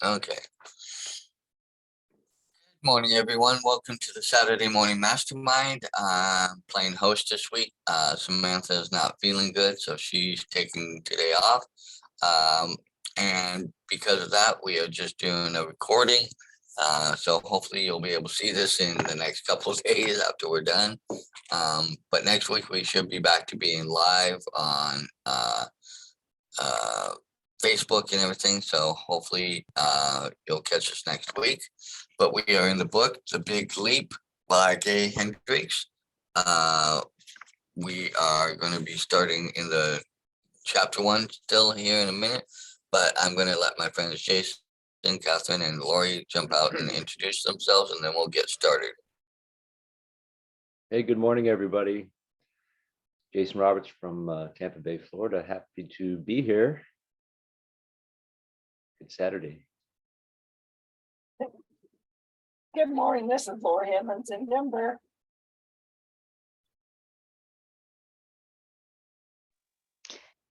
Okay. Good morning, everyone. Welcome to the Saturday Morning Mastermind. I'm playing host this week. Samantha is not feeling good, so she's taking today off. And because of that, we are just doing a recording. So hopefully you'll be able to see this in the next couple of days after we're done. But next week we should be back to being live on Facebook and everything. So hopefully you'll catch us next week. But we are in the book, The Big Leap by Gay Hendricks. We are going to be starting in the chapter 1 still here in a minute, but I'm going to let my friends Jason, Catherine, and Lori jump out and introduce themselves, and then we'll get started. Hey, good morning, everybody. Jason Roberts from Tampa Bay, Florida. Happy to be here. Good Saturday. Good morning, this is Lori Evans in Denver.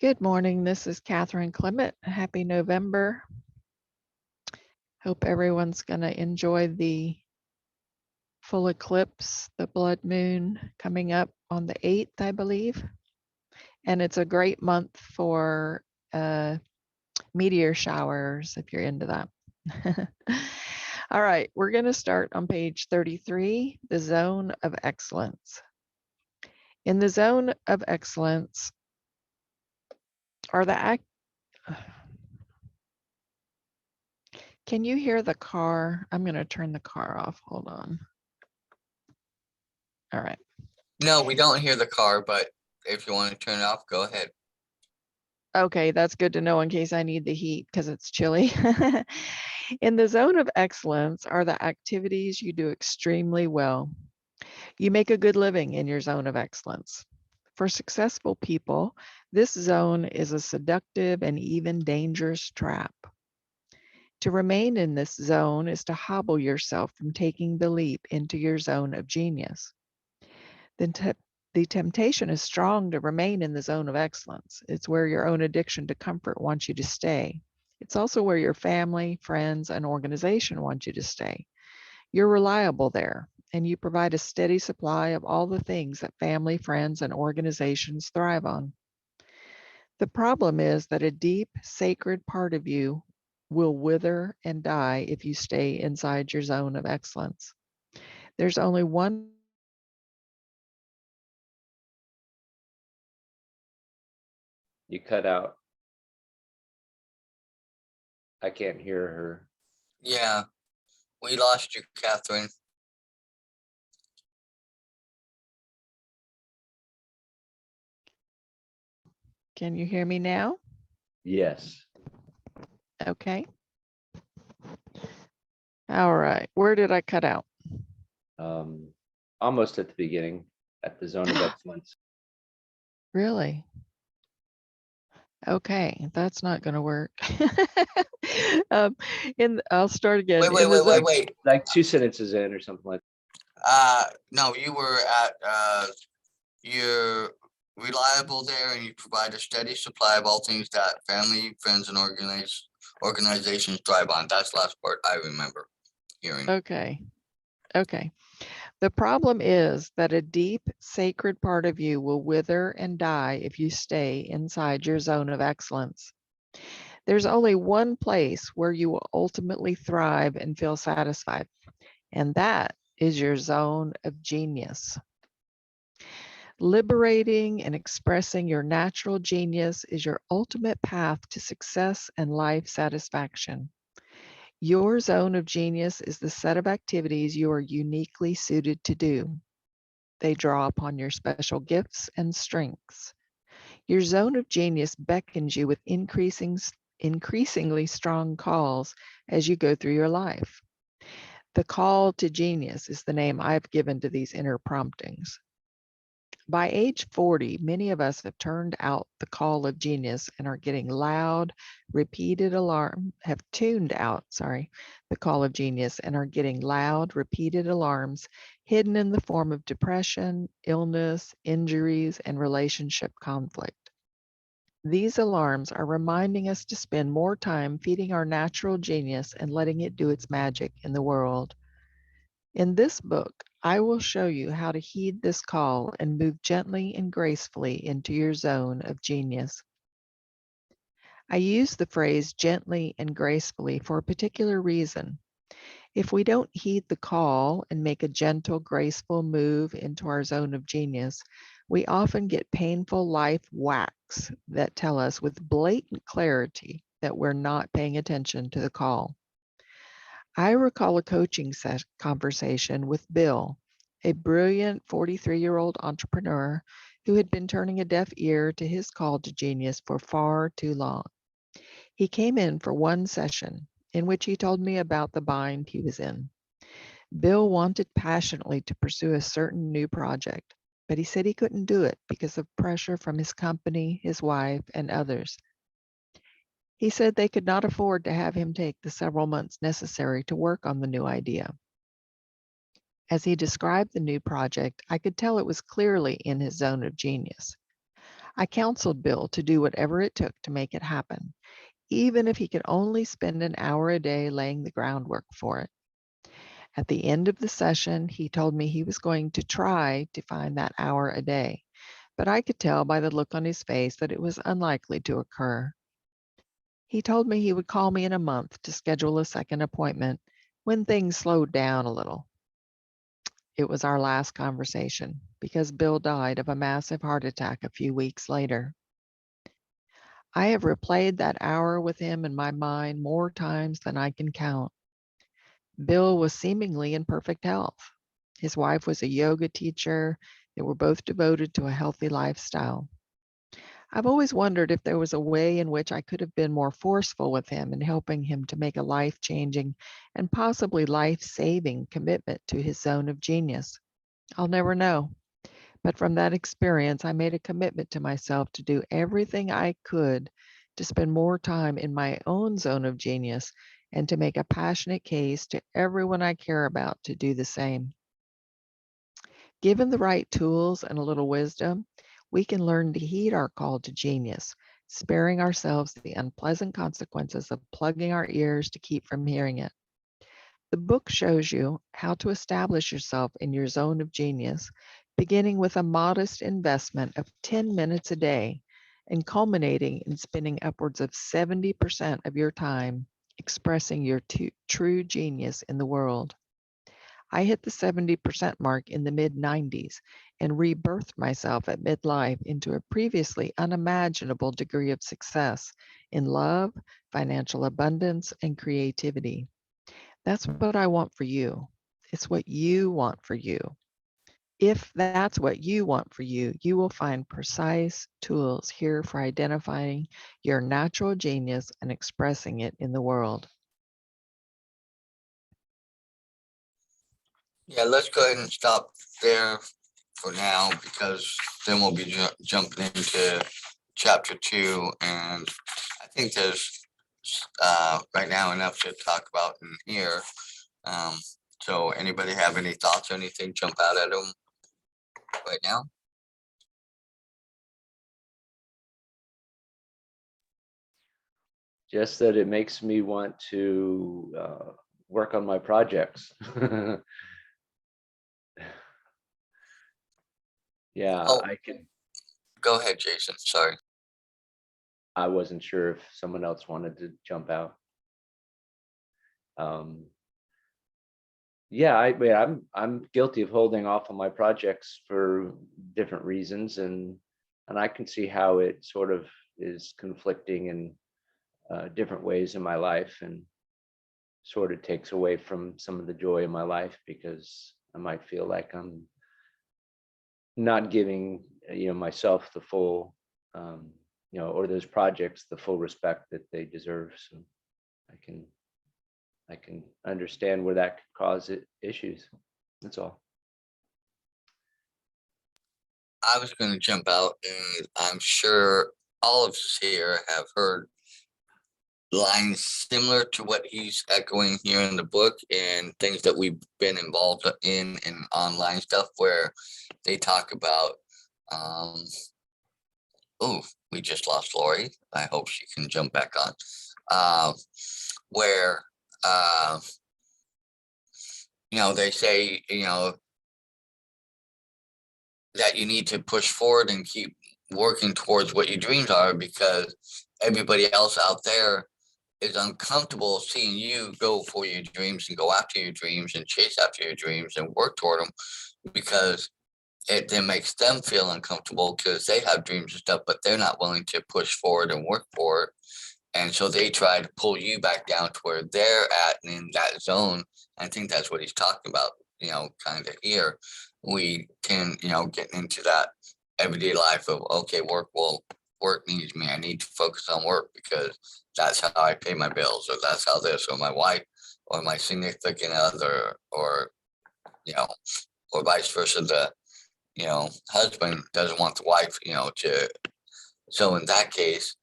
Good morning, this is Catherine Clement. Happy November. Hope everyone's going to enjoy the full eclipse, the blood moon coming up on the 8th, I believe. And it's a great month for meteor showers if you're into that. All right, we're going to start on page 33, the zone of excellence. In the zone of excellence are the Can you hear the car? I'm going to turn the car off. Hold on. All right. No, we don't hear the car, but if you want to turn it off, go ahead. Okay, that's good to know in case I need the heat because it's chilly. In the zone of excellence are the activities you do extremely well. You make a good living in your zone of excellence. For successful people, this zone is a seductive and even dangerous trap. To remain in this zone is to hobble yourself from taking the leap into your zone of genius. The temptation is strong to remain in the zone of excellence. It's where your own addiction to comfort wants you to stay. It's also where your family, friends, and organization want you to stay. You're reliable there, and you provide a steady supply of all the things that family, friends, and organizations thrive on. The problem is that a deep, sacred part of you will wither and die if you stay inside your zone of excellence. There's only one You cut out. I can't hear her. Yeah, we lost you, Catherine. Can you hear me now? Yes. Okay. All right. Where did I cut out? Almost at the beginning, at the zone of excellence. Really? Okay, that's not going to work. I'll start again. Wait. Like 2 sentences in or something like No, you were at you're reliable there, and you provide a steady supply of all things that family, friends, and organizations thrive on. That's the last part I remember hearing. Okay. The problem is that a deep, sacred part of you will wither and die if you stay inside your zone of excellence. There's only one place where you will ultimately thrive and feel satisfied, and that is your zone of genius. Liberating and expressing your natural genius is your ultimate path to success and life satisfaction. Your zone of genius is the set of activities you are uniquely suited to do. They draw upon your special gifts and strengths. Your zone of genius beckons you with increasingly strong calls as you go through your life. The call to genius is the name I've given to these inner promptings. By age 40, many of us have tuned out the call of genius and are getting loud, repeated alarms hidden in the form of depression, illness, injuries, and relationship conflict. These alarms are reminding us to spend more time feeding our natural genius and letting it do its magic in the world. In this book, I will show you how to heed this call and move gently and gracefully into your zone of genius. I use the phrase gently and gracefully for a particular reason. If we don't heed the call and make a gentle, graceful move into our zone of genius, we often get painful life whacks that tell us with blatant clarity that we're not paying attention to the call. I recall a coaching conversation with Bill, a brilliant 43-year-old entrepreneur who had been turning a deaf ear to his call to genius for far too long. He came in for one session in which he told me about the bind he was in. Bill wanted passionately to pursue a certain new project, but he said he couldn't do it because of pressure from his company, his wife, and others. He said they could not afford to have him take the several months necessary to work on the new idea. As he described the new project, I could tell it was clearly in his zone of genius. I counseled Bill to do whatever it took to make it happen, even if he could only spend an hour a day laying the groundwork for it. At the end of the session, he told me he was going to try to find that hour a day, but I could tell by the look on his face that it was unlikely to occur. He told me he would call me in a month to schedule a second appointment when things slowed down a little. It was our last conversation because Bill died of a massive heart attack a few weeks later. I have replayed that hour with him in my mind more times than I can count. Bill was seemingly in perfect health. His wife was a yoga teacher. They were both devoted to a healthy lifestyle. I've always wondered if there was a way in which I could have been more forceful with him in helping him to make a life-changing and possibly life-saving commitment to his zone of genius. I'll never know. But from that experience, I made a commitment to myself to do everything I could to spend more time in my own zone of genius and to make a passionate case to everyone I care about to do the same. Given the right tools and a little wisdom, we can learn to heed our call to genius, sparing ourselves the unpleasant consequences of plugging our ears to keep from hearing it. The book shows you how to establish yourself in your zone of genius, beginning with a modest investment of 10 minutes a day and culminating in spending upwards of 70% of your time expressing your true genius in the world. I hit the 70% mark in the mid-90s and rebirthed myself at midlife into a previously unimaginable degree of success in love, financial abundance, and creativity. That's what I want for you. It's what you want for you. If that's what you want for you, you will find precise tools here for identifying your natural genius and expressing it in the world. Yeah, let's go ahead and stop there for now because then we'll be jumping into chapter 2, and I think there's right now enough to talk about in here. So anybody have any thoughts or anything jump out at them right now? Just that it makes me want to work on my projects. Yeah, Oh. I could. Go ahead, Jason. Sorry. I wasn't sure if someone else wanted to jump out. Yeah, I'm guilty of holding off on my projects for different reasons, and I can see how it sort of is conflicting in different ways in my life, and sort of takes away from some of the joy in my life because I might feel like I'm not giving myself the full or those projects the full respect that they deserve. So I can understand where that could cause issues. That's all. I was going to jump out, and I'm sure all of us here have heard lines similar to what he's echoing here in the book, and things that we've been involved in online stuff where they talk about oh, we just lost Lori. I hope she can jump back on. Where, they say, that you need to push forward and keep working towards what your dreams are, because everybody else out there is uncomfortable seeing you go for your dreams and go after your dreams and chase after your dreams and work toward them, because it then makes them feel uncomfortable because they have dreams and stuff, but they're not willing to push forward and work for it. And so they try to pull you back down to where they're at in that zone. I think that's what he's talking about, kind of here. We can, get into that everyday life of, okay, work needs me. I need to focus on work because that's how I pay my bills, or that's how this, or my wife, or my significant other, or, or vice versa. The, husband doesn't want the wife, to, so in that case,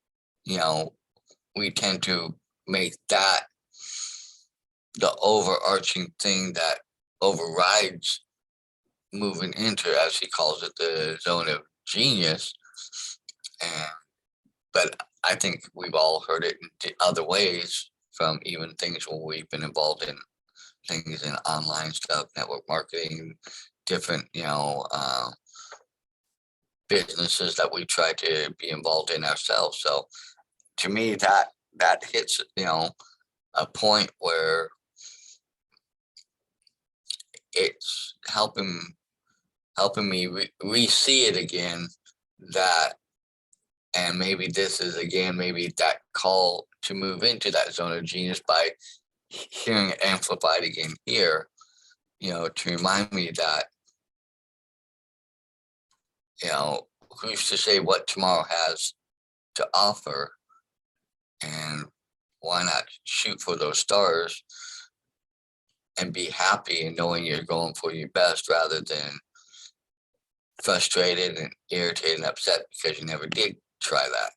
we tend to make that the overarching thing that overrides moving into, as he calls it, the zone of genius. And but I think we've all heard it in other ways, from even things when we've been involved in things in online stuff, network marketing, different, businesses that we try to be involved in ourselves. So to me, that hits, a point where it's helping me re-see it again, that, and maybe this is again, maybe that call to move into that zone of genius by hearing it amplified again here, to remind me that, who's to say what tomorrow has to offer, and why not shoot for those stars and be happy and knowing you're going for your best, rather than frustrated and irritated and upset because you never did try that.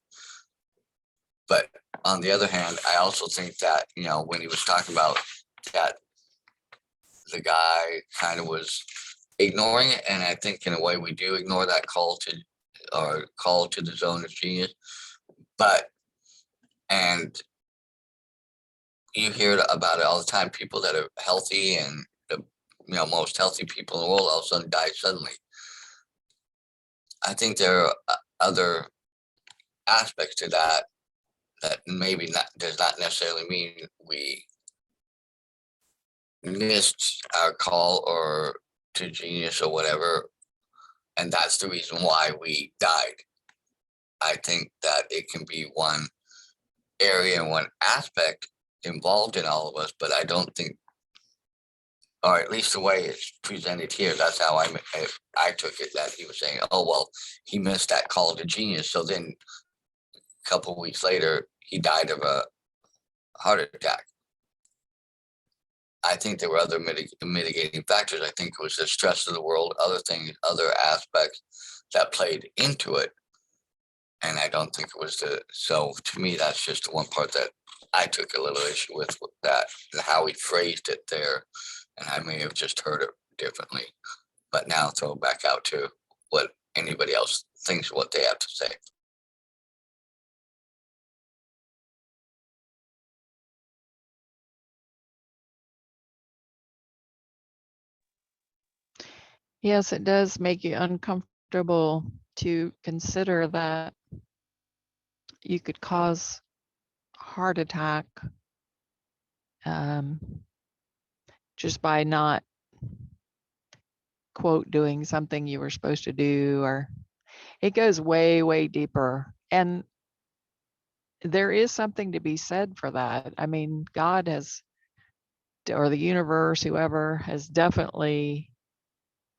But on the other hand, I also think that, when he was talking about that, the guy kind of was ignoring it. And I think in a way we do ignore that call to the zone of genius. And you hear about it all the time, people that are healthy and the most healthy people in the world all of a sudden die suddenly. I think there are other aspects to that maybe does not necessarily mean we missed our call or to genius or whatever, and that's the reason why we died. I think that it can be one area and one aspect involved in all of us, but I don't think, or at least the way it's presented here, that's how I took it, that he was saying, oh, well, he missed that call to genius. So then a couple of weeks later, he died of a heart attack. I think there were other mitigating factors. I think it was the stress of the world, other things, other aspects that played into it. And I don't think it was so to me, that's just the one part that I took a little issue with that, how he phrased it there. And I may have just heard it differently, but now throw it back out to what anybody else thinks, what they have to say. Yes, it does make you uncomfortable to consider that you could cause a heart attack just by not, quote, doing something you were supposed to do, or it goes way, way deeper. And there is something to be said for that. I mean, God has, or the universe, whoever, has definitely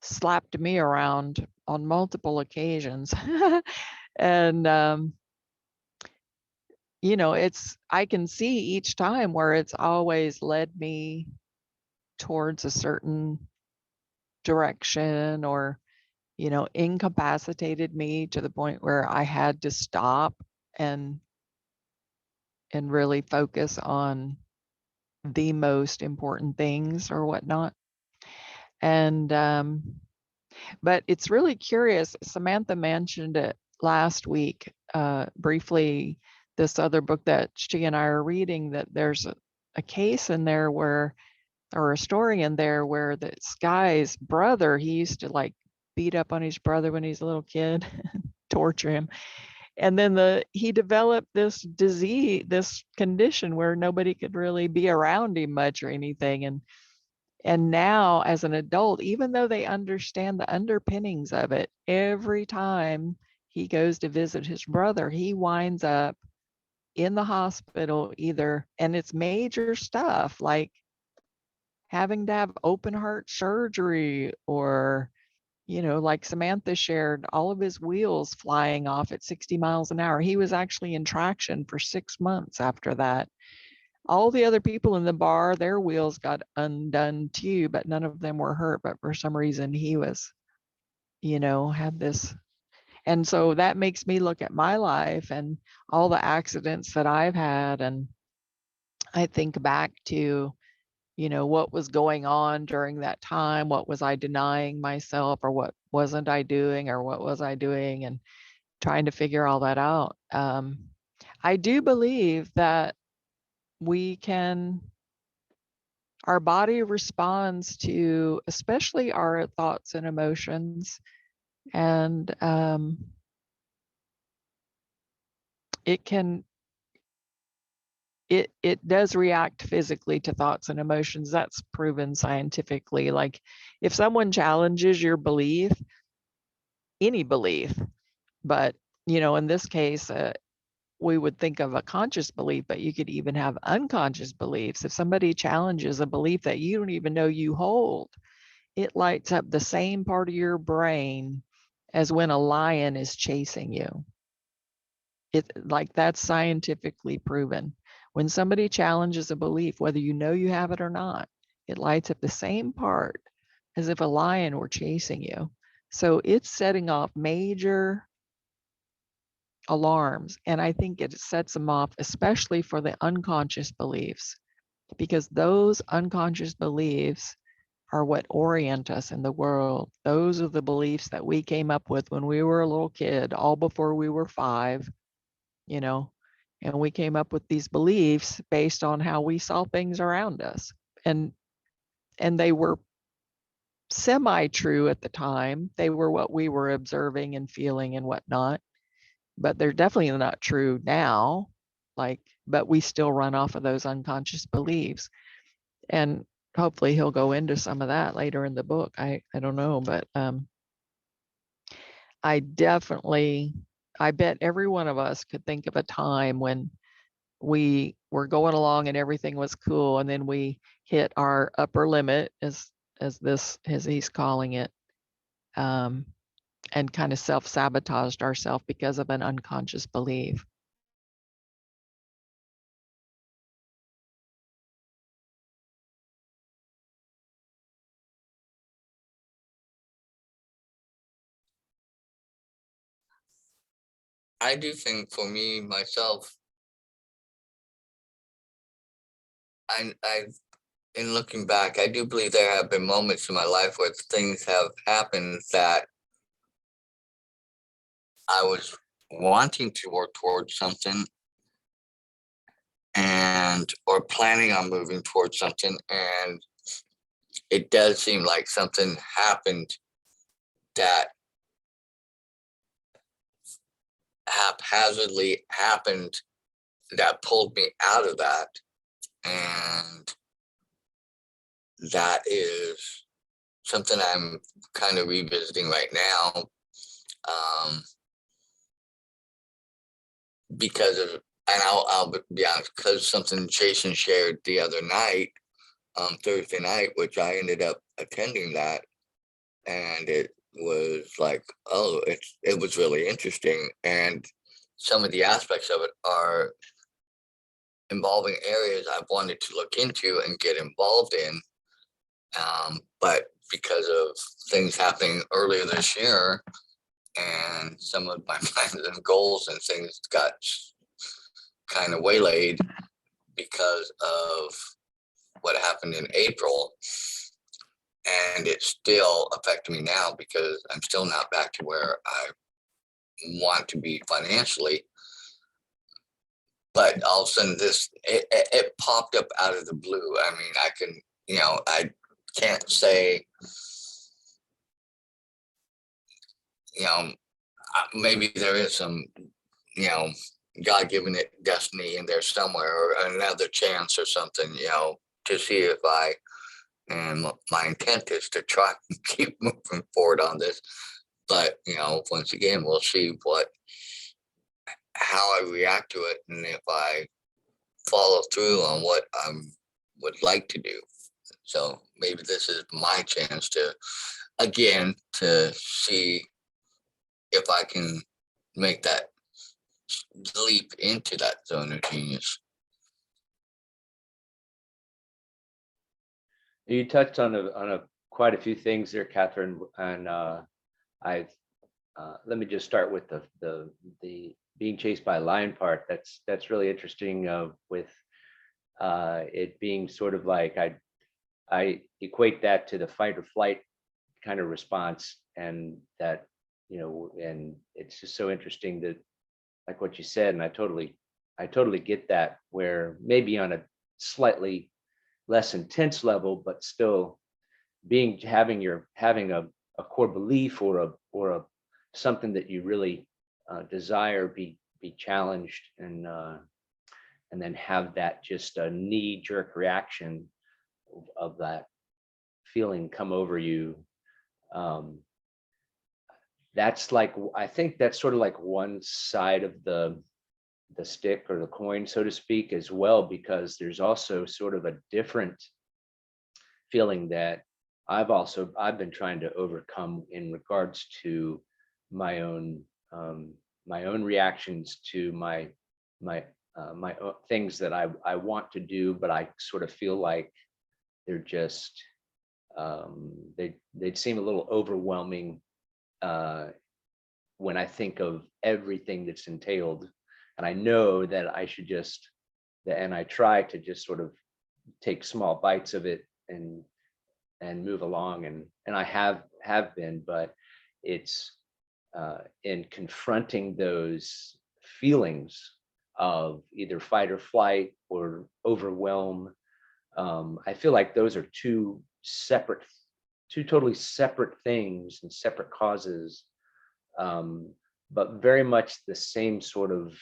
slapped me around on multiple occasions. And, I can see each time where it's always led me towards a certain direction, or, incapacitated me to the point where I had to stop and really focus on the most important things or whatnot. And, but it's really curious. Samantha mentioned it last week, briefly, this other book that she and I are reading, that there's a case in there where, or a story in there where this guy's brother, he used to like beat up on his brother when he's a little kid, torture him. And then he developed this disease, this condition where nobody could really be around him much or anything. And now as an adult, even though they understand the underpinnings of it, every time he goes to visit his brother, he winds up in the hospital either, and it's major stuff like having to have open heart surgery, or, like Samantha shared, all of his wheels flying off at 60 miles an hour. He was actually in traction for 6 months after that. All the other people in the bar, their wheels got undone too, but none of them were hurt. But for some reason, he was, had this. And so that makes me look at my life and all the accidents that I've had. And I think back to, what was going on during that time? What was I denying myself, or what wasn't I doing, or what was I doing, and trying to figure all that out. I do believe that our body responds to especially our thoughts and emotions, and it does react physically to thoughts and emotions. That's proven scientifically. Like if someone challenges your belief, any belief, but in this case, we would think of a conscious belief, but you could even have unconscious beliefs. If somebody challenges a belief that you don't even know you hold, it lights up the same part of your brain as when a lion is chasing you. That's scientifically proven. When somebody challenges a belief, whether you know you have it or not, it lights up the same part as if a lion were chasing you. So it's setting off major alarms. And I think it sets them off, especially for the unconscious beliefs, because those unconscious beliefs are what orient us in the world. Those are the beliefs that we came up with when we were a little kid, all before we were 5, and we came up with these beliefs based on how we saw things around us. And they were semi-true at the time. They were what we were observing and feeling and whatnot, but they're definitely not true now. But we still run off of those unconscious beliefs. And hopefully he'll go into some of that later in the book. I don't know, but I bet every one of us could think of a time when we were going along and everything was cool, and then we hit our upper limit, as he's calling it, and kind of self-sabotaged ourselves because of an unconscious belief. I do think for me, myself, in looking back, I do believe there have been moments in my life where things have happened that I was wanting to work towards something or planning on moving towards something. And it does seem like something happened that haphazardly happened that pulled me out of that. And that is something I'm kind of revisiting right now, because of, and I'll be honest, because something Jason shared the other night, Thursday night, which I ended up attending that, and it was like, oh, it was really interesting, and some of the aspects of it are involving areas I've wanted to look into and get involved in, but because of things happening earlier this year and some of my plans and goals and things got kind of waylaid because of what happened in April. And it's still affecting me now because I'm still not back to where I want to be financially. But all of a sudden it popped up out of the blue. I mean, I can, I can't say, maybe there is some, God given it destiny in there somewhere, or another chance or something, to see if and my intent is to try and keep moving forward on this. But, once again, we'll see how I react to it, and if I follow through on what I would like to do. So maybe this is my chance to, again, to see if I can make that leap into that zone of genius. You touched on quite a few things there, Catherine, and let me just start with the being chased by a lion part. That's really interesting. With it being sort of like I equate that to the fight or flight kind of response, and that, and it's just so interesting that, like what you said, and I totally get that, where maybe on a slightly less intense level, but still having a core belief or a something that you really desire be challenged, and then have that just a knee-jerk reaction of that feeling come over you. That's like, I think that's sort of like one side of the stick or the coin, so to speak, as well, because there's also sort of a different feeling that I've been trying to overcome in regards to my own reactions to my things that I want to do, but I sort of feel like they're just they'd seem a little overwhelming when I think of everything that's entailed, and I know that I should and I try to just sort of take small bites of it and move along, and I have been, but it's in confronting those feelings of either fight or flight or overwhelm. I feel like those are two totally separate things and separate causes, but very much the same sort of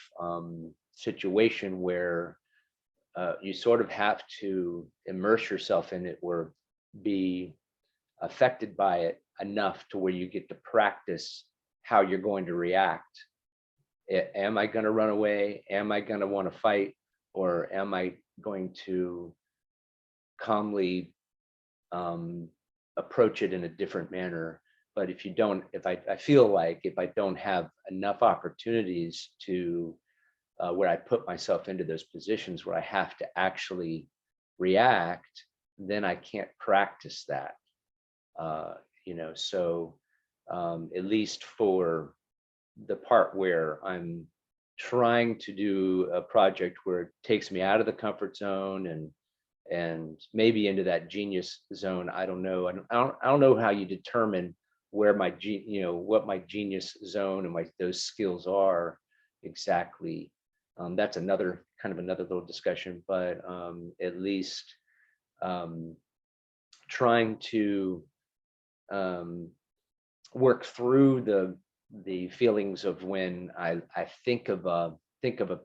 situation where you sort of have to immerse yourself in it or be affected by it enough to where you get to practice how you're going to react. Am I going to run away? Am I going to want to fight? Or am I going to calmly approach it in a different manner? But I feel like if I don't have enough opportunities to where I put myself into those positions where I have to actually react, then I can't practice that. So at least for the part where I'm trying to do a project where it takes me out of the comfort zone and maybe into that genius zone. I don't know. I don't know how you determine where what my genius zone and those skills are exactly. That's another little discussion, but at least trying to work through the feelings of when I think of a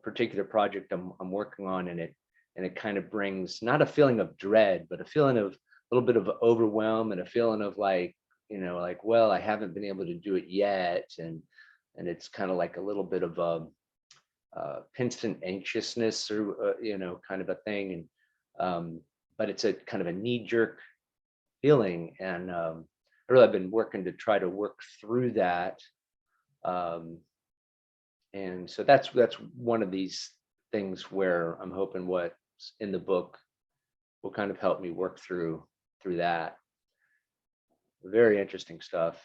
particular project I'm working on, and it kind of brings not a feeling of dread, but a feeling of a little bit of overwhelm, and a feeling of like, well, I haven't been able to do it yet, and it's kind of like a little bit of a instant anxiousness, or kind of a thing, and but it's a kind of a knee-jerk feeling, and I've been working to try to work through that, and so that's one of these things where I'm hoping what's in the book will kind of help me work through that. Very interesting stuff.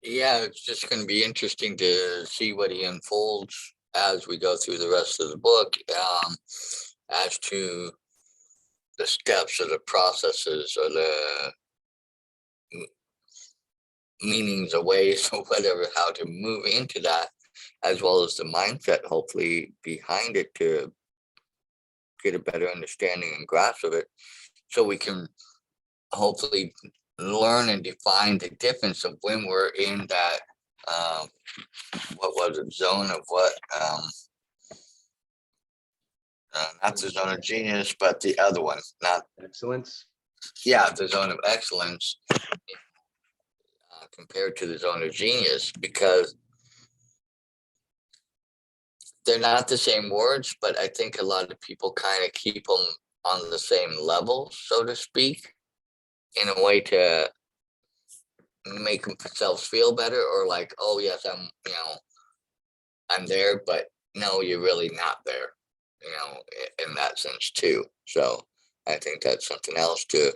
Yeah, it's just going to be interesting to see what he unfolds as we go through the rest of the book, as to the steps or the processes or the meanings or ways or whatever, how to move into that, as well as the mindset hopefully behind it to get a better understanding and grasp of it, so we can hopefully learn and define the difference of when we're in that what was it, zone of what, not the zone of genius, but the other one, not, Excellence. yeah, the zone of excellence, compared to the zone of genius, because they're not the same words, but I think a lot of people kind of keep them on the same level, so to speak, in a way to make themselves feel better, or like, oh yes, I'm there, but no, you're really not there, in that sense too. So I think that's something else to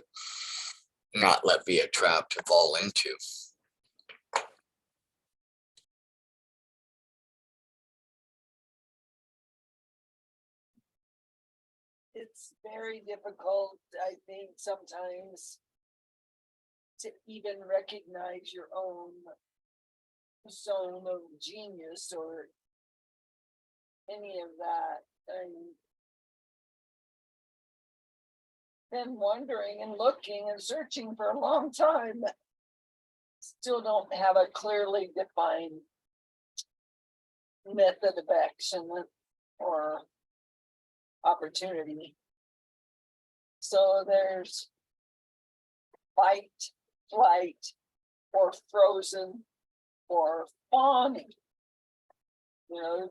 not let be a trap to fall into. It's very difficult, I think, sometimes to even recognize your own zone of genius or any of that. And been wondering and looking and searching for a long time, but still don't have a clearly defined method of action or opportunity. So there's fight, flight, or frozen, or fawning.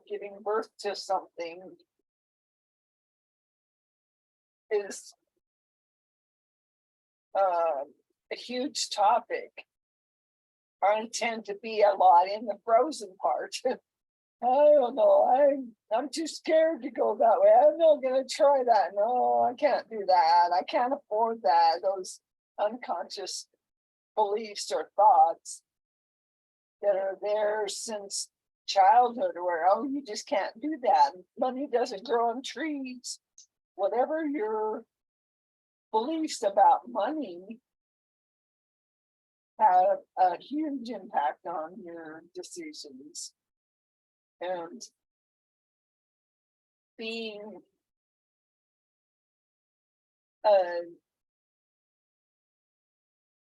Giving birth to something is a huge topic. I tend to be a lot in the frozen part. I don't know. I'm too scared to go that way. I'm not gonna try that. No, I can't do that. I can't afford that. Those unconscious beliefs or thoughts that are there since childhood, where, oh, you just can't do that. Money doesn't grow on trees. Whatever your beliefs about money have a huge impact on your decisions. And being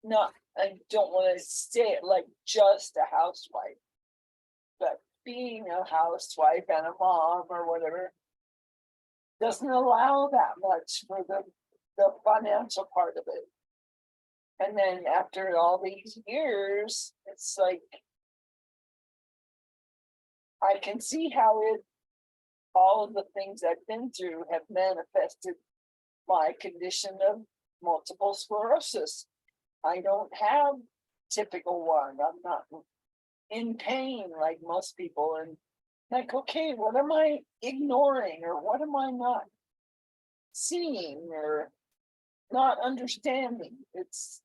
not, I don't want to say it like just a housewife, but being a housewife and a mom or whatever doesn't allow that much for the financial part of it. And then after all these years, it's like, I can see how all of the things I've been through have manifested my condition of multiple sclerosis. I don't have typical one. I'm not in pain like most people. And like, okay, what am I ignoring, or what am I not seeing or not understanding? It's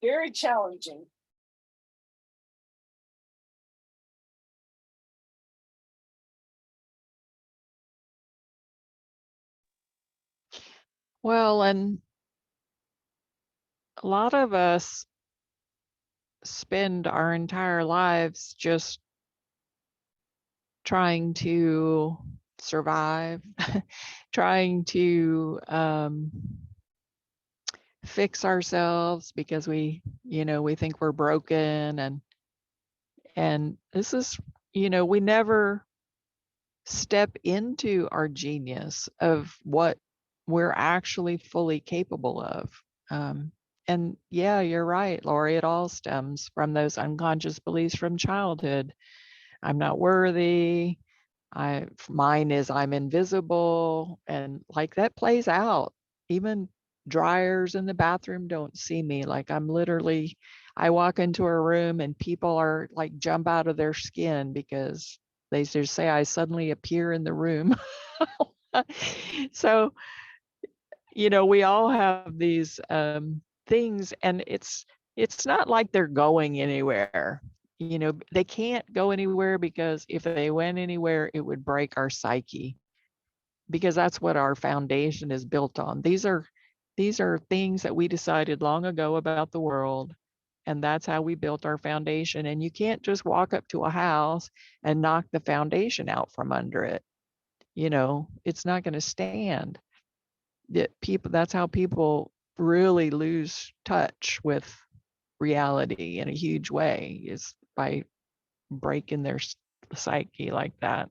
very challenging. Well, and a lot of us spend our entire lives just trying to survive, trying to fix ourselves because we think we're broken, and this is, we never step into our genius of what we're actually fully capable of. And yeah, you're right, Lori, it all stems from those unconscious beliefs from childhood. I'm not worthy. Mine is I'm invisible. And like that plays out. Even dryers in the bathroom don't see me. Like I walk into a room and people are like jump out of their skin because they just say I suddenly appear in the room. So, we all have these things, and it's not like they're going anywhere. They can't go anywhere, because if they went anywhere, it would break our psyche. because that's what our foundation is built on. These are things that we decided long ago about the world, and that's how we built our foundation. And you can't just walk up to a house and knock the foundation out from under it. You know, it's not going to stand. That's how people really lose touch with reality in a huge way, is by breaking their psyche like that.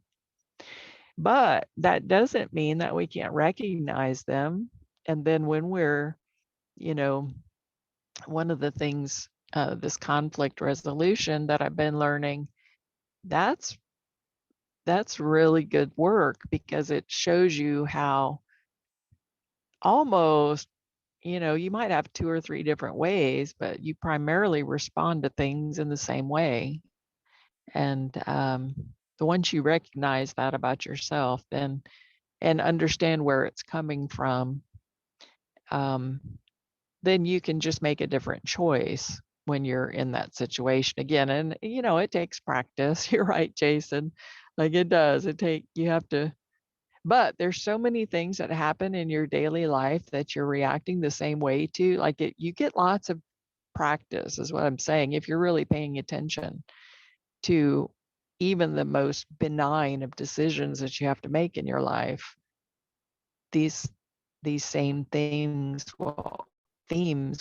But that doesn't mean that we can't recognize them. And then when we're, you know, one of the things, this conflict resolution that I've been learning, that's really good work, because it shows you how almost, you know, you might have 2 or 3 different ways, but you primarily respond to things in the same way. And once you recognize that about yourself, then and understand where it's coming from, then you can just make a different choice when you're in that situation again. And you know, it takes practice. You're right, Jason. Like it does. You have to, but there's so many things that happen in your daily life that you're reacting the same way to. Like you get lots of practice, is what I'm saying, if you're really paying attention to even the most benign of decisions that you have to make in your life. These same themes will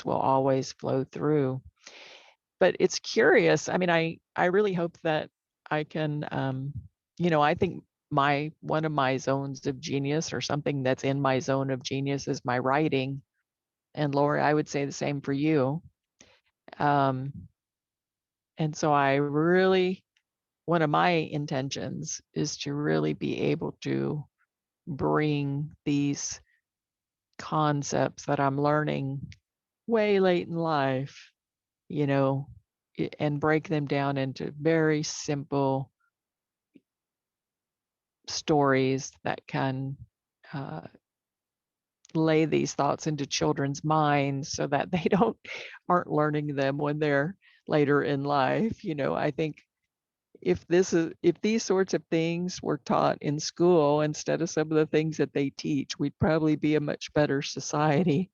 always flow through. But it's curious. I mean, I really hope that I can, you know, I think one of my zones of genius, or something that's in my zone of genius, is my writing. And Lori, I would say the same for you. And so one of my intentions is to really be able to bring these concepts that I'm learning way late in life, you know, and break them down into very simple stories that can lay these thoughts into children's minds, so that they aren't learning them when they're later in life. You know, I think if these sorts of things were taught in school instead of some of the things that they teach, we'd probably be a much better society.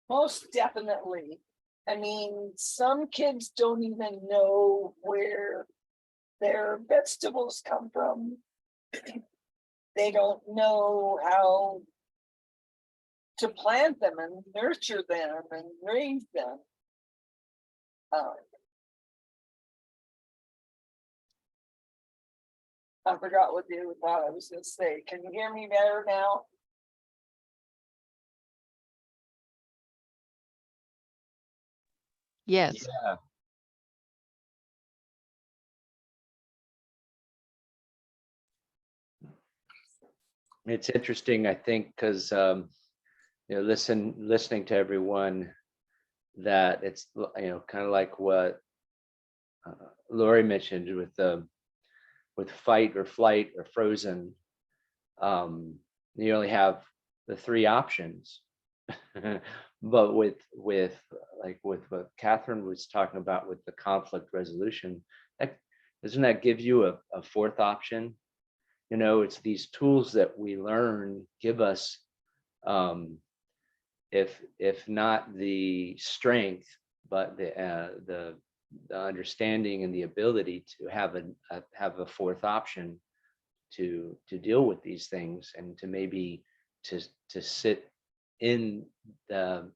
Most definitely. I mean, some kids don't even know where their vegetables come from. They don't know how to plant them and nurture them and raise them. I forgot what the thought I was going to say. Can you hear me better now? Yes. Yeah. It's interesting, I think, because you know, listening to everyone, that it's, you know, kind of like what Lori mentioned with fight or flight or frozen. You only have the 3 options. But with like with what Catherine was talking about with the conflict resolution, doesn't that give you a 4th option? You know, it's these tools that we learn give us, if not the strength, but the understanding and the ability to have a 4th option to deal with these things, and to maybe to sit in the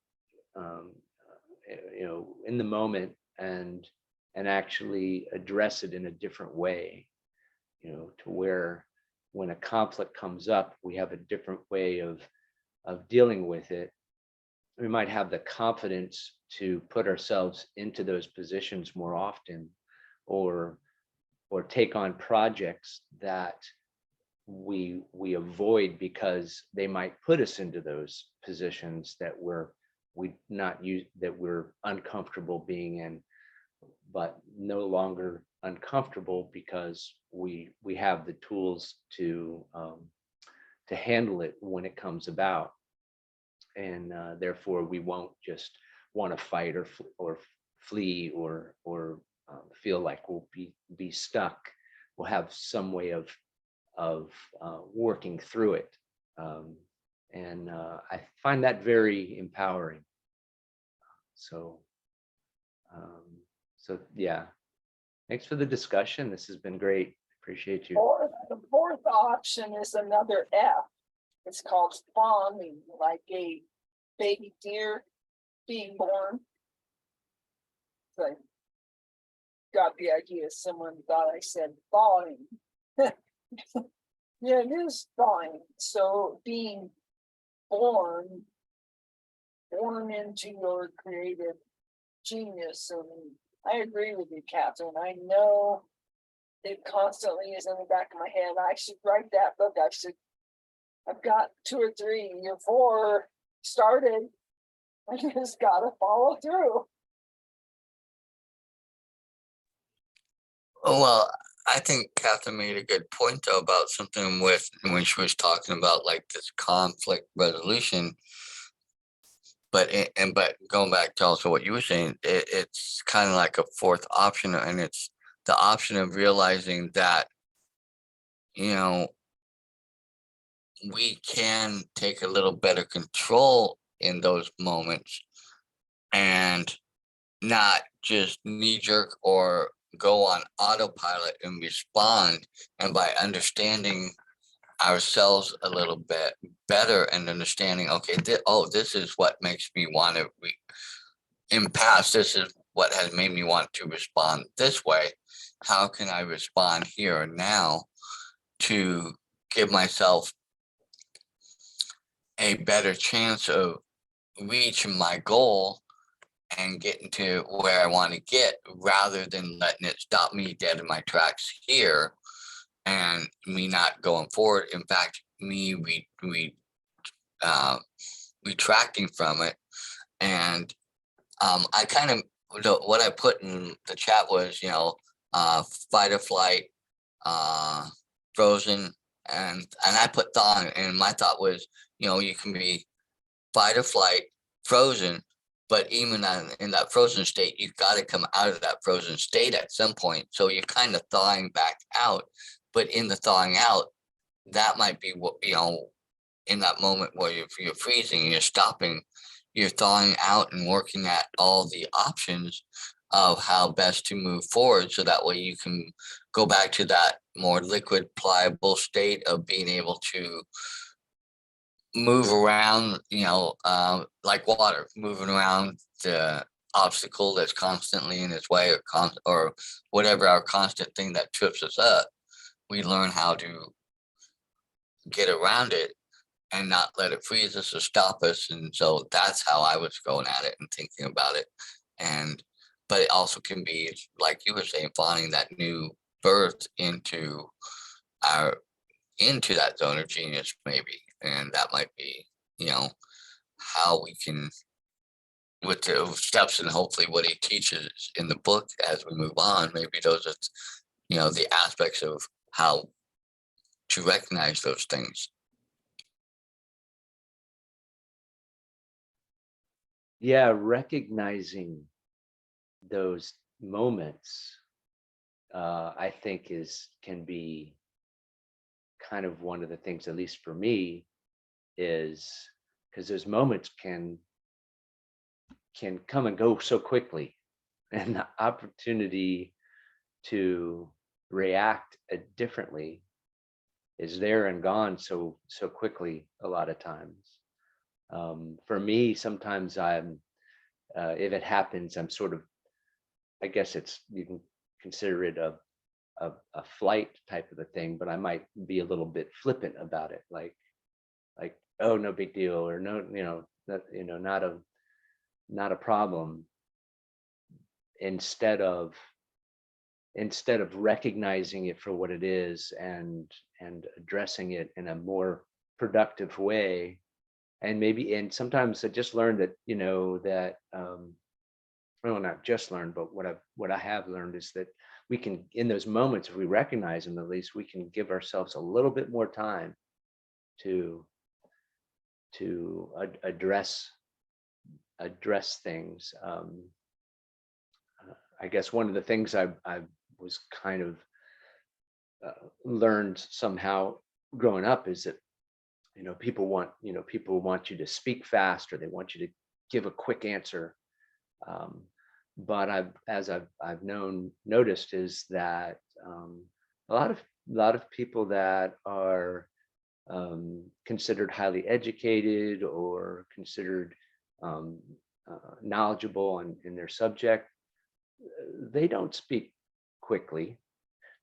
you know, in the moment, and actually address it in a different way, you know, to where when a conflict comes up, we have a different way of dealing with it. We might have the confidence to put ourselves into those positions more often, or take on projects that we avoid because they might put us into those positions that we're uncomfortable being in, but no longer uncomfortable because we have the tools to handle it when it comes about. And therefore we won't just want to fight or flee or feel like we'll be stuck, we'll have some way of working through it. And I find that very empowering. So, so yeah, thanks for the discussion. This has been great. Appreciate you. Or the fourth option is another F. It's called fawning, like a baby deer being born. So I got the idea. Someone thought I said fawning. Yeah, it is fawning. So being born into your creative genius. And I agree with you, Catherine. I know it constantly is in the back of my head. I should write that book. I've got 2 or 3 or 4 started. I just gotta follow through. Oh, well, I think Catherine made a good point though about something with when she was talking about like this conflict resolution. But but going back to also what you were saying, it's kind of like a fourth option, and it's the option of realizing that, you know, we can take a little better control in those moments and not just knee jerk or go on autopilot and respond. And by understanding ourselves a little bit better and understanding, okay, this is what makes me want to in past, this is what has made me want to respond this way. How can I respond here and now to give myself a better chance of reaching my goal and getting to where I want to get, rather than letting it stop me dead in my tracks here and me not going forward. In fact, me retracting from it. And I kind of, what I put in the chat was, fight or flight, frozen, and I put thawing, and my thought was, you can be fight or flight, frozen, but even in that frozen state, you've got to come out of that frozen state at some point. So you're kind of thawing back out, but in the thawing out, that might be what, in that moment where you're freezing and you're stopping, you're thawing out and working at all the options of how best to move forward, so that way you can go back to that more liquid, pliable state of being able to move around, like water, moving around the obstacle that's constantly in its way, or whatever our constant thing that trips us up. We learn how to get around it and not let it freeze us or stop us. And so that's how I was going at it and thinking about it. But it also can be, like you were saying, finding that new birth into that zone of genius, maybe. And that might be, how we can, with the steps and hopefully what he teaches in the book as we move on, maybe those are, the aspects of how to recognize those things. Yeah, recognizing those moments, I think can be kind of one of the things, at least for me, is because those moments can come and go so quickly, and the opportunity to react differently is there and gone so quickly a lot of times. For me, sometimes I'm, if it happens, I'm sort of, I guess you can consider it a flight type of a thing, but I might be a little bit flippant about it, like, oh, no big deal, or no, not a problem, instead of recognizing it for what it is and addressing it in a more productive way. And sometimes I just learned that, that, well, not just learned, but what I have learned is that we can, in those moments, if we recognize them, at least we can give ourselves a little bit more time to address things I guess one of the things I was kind of learned somehow growing up is that, people want you to speak fast, or they want you to give a quick answer. Um, but I've noticed is that a lot of people that are considered highly educated or considered um, knowledgeable in their subject, they don't speak quickly.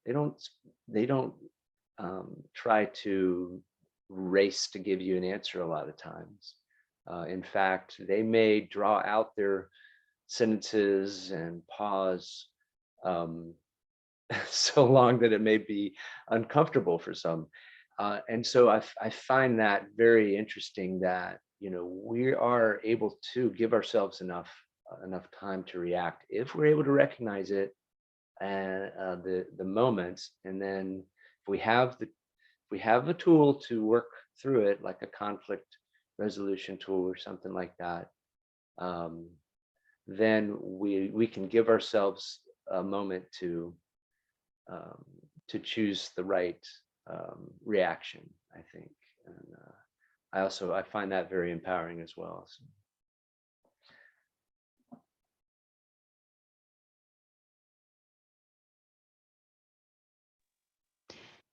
They don't they don't try to race to give you an answer a lot of times. In fact, they may draw out their sentences and pause um, so long that it may be uncomfortable for some. And so I find that very interesting that, we are able to give ourselves enough time to react if we're able to recognize it and the moments, and then if we have a tool to work through it, like a conflict resolution tool or something like that, um, then we can give ourselves a moment um, to choose the right reaction, I think. And I find that very empowering as well. So.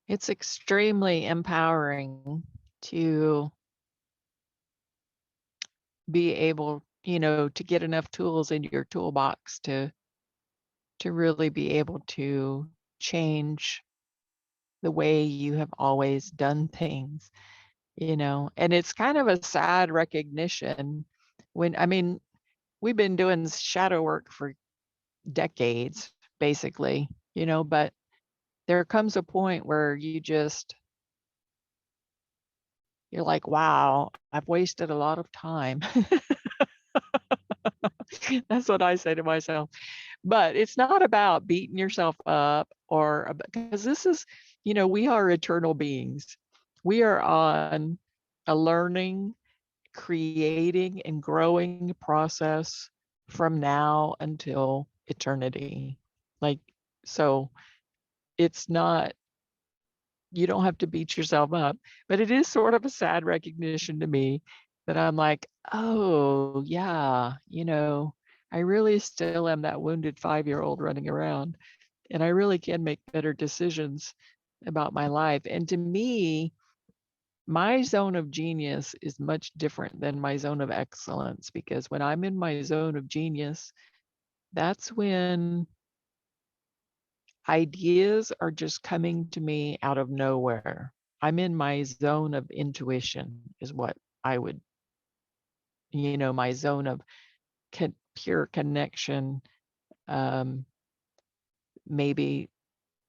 It's extremely empowering to be able, to get enough tools in your toolbox to really be able to change the way you have always done things, and it's kind of a sad recognition I mean, we've been doing shadow work for decades, basically, but there comes a point where you're like, wow, I've wasted a lot of time. That's what I say to myself. But it's not about beating yourself up or because this is, we are eternal beings. We are on a learning, creating, and growing process from now until eternity. Like, so it's not, you don't have to beat yourself up, but it is sort of a sad recognition to me that I'm like, oh, yeah, I really still am that wounded 5-year-old running around, and I really can make better decisions about my life. And to me, my zone of genius is much different than my zone of excellence, because when I'm in my zone of genius, that's when ideas are just coming to me out of nowhere. I'm in my zone of intuition, is what I would, my zone of pure connection. Maybe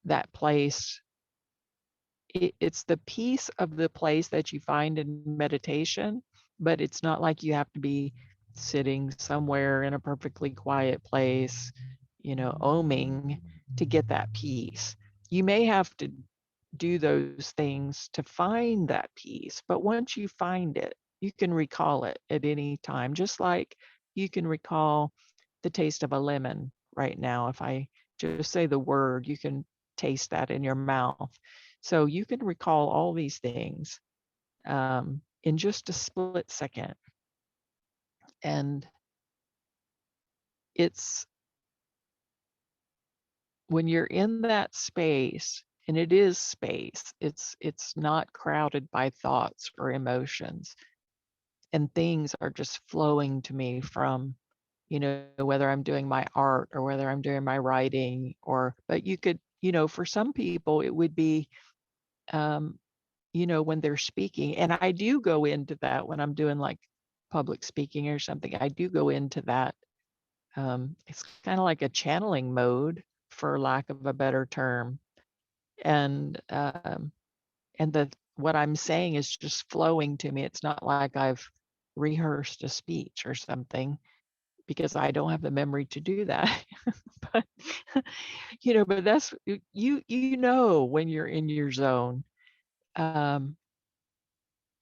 that place, it's the peace of the place that you find in meditation, but it's not like you have to be sitting somewhere in a perfectly quiet place, oming to get that peace. You may have to do those things to find that peace, but once you find it, you can recall it at any time, just like you can recall the taste of a lemon right now. If I just say the word, you can taste that in your mouth. So you can recall all these things in just a split second. And it's when you're in that space, and it is space, it's not crowded by thoughts or emotions, and things are just flowing to me from, whether I'm doing my art or whether I'm doing my writing, but you could, for some people it would be when they're speaking. And I do go into that when I'm doing like public speaking or something. I do go into that. It's kind of like a channeling mode, for lack of a better term. And what I'm saying is just flowing to me. It's not like I've rehearsed a speech or something, because I don't have the memory to do that. But but that's when you're in your zone. And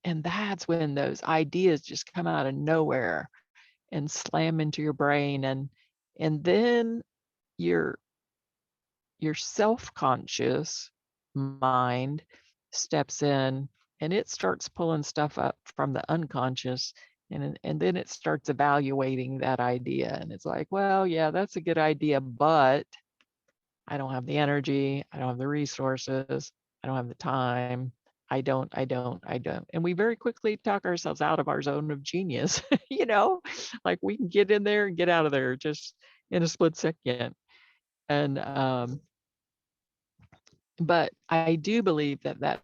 that's when those ideas just come out of nowhere and slam into your brain. And then your self-conscious mind steps in and it starts pulling stuff up from the unconscious, and then it starts evaluating that idea, and it's like, well, yeah, that's a good idea, but I don't have the energy, I don't have the resources, I don't have the time, I don't. And we very quickly talk ourselves out of our zone of genius, you know, like we can get in there and get out of there just in a split second. And but I do believe that that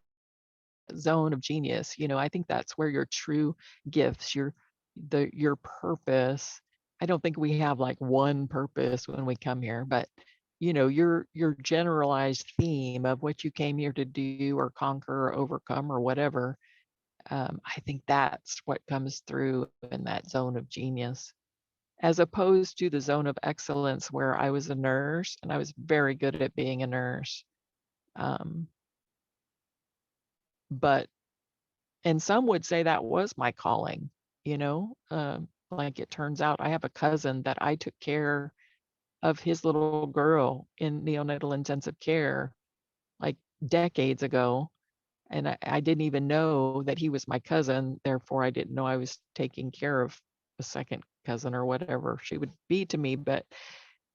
zone of genius, you know, I think that's where your true gifts, your purpose. I don't think we have like one purpose when we come here, but you know, your generalized theme of what you came here to do or conquer or overcome or whatever. I think that's what comes through in that zone of genius, as opposed to the zone of excellence where I was a nurse and I was very good at being a nurse. Um, but and some would say that was my calling, you know. Like it turns out I have a cousin that I took care of his little girl in neonatal intensive care like decades ago, and I didn't even know that he was my cousin, therefore I didn't know I was taking care of a second cousin or whatever she would be to me. But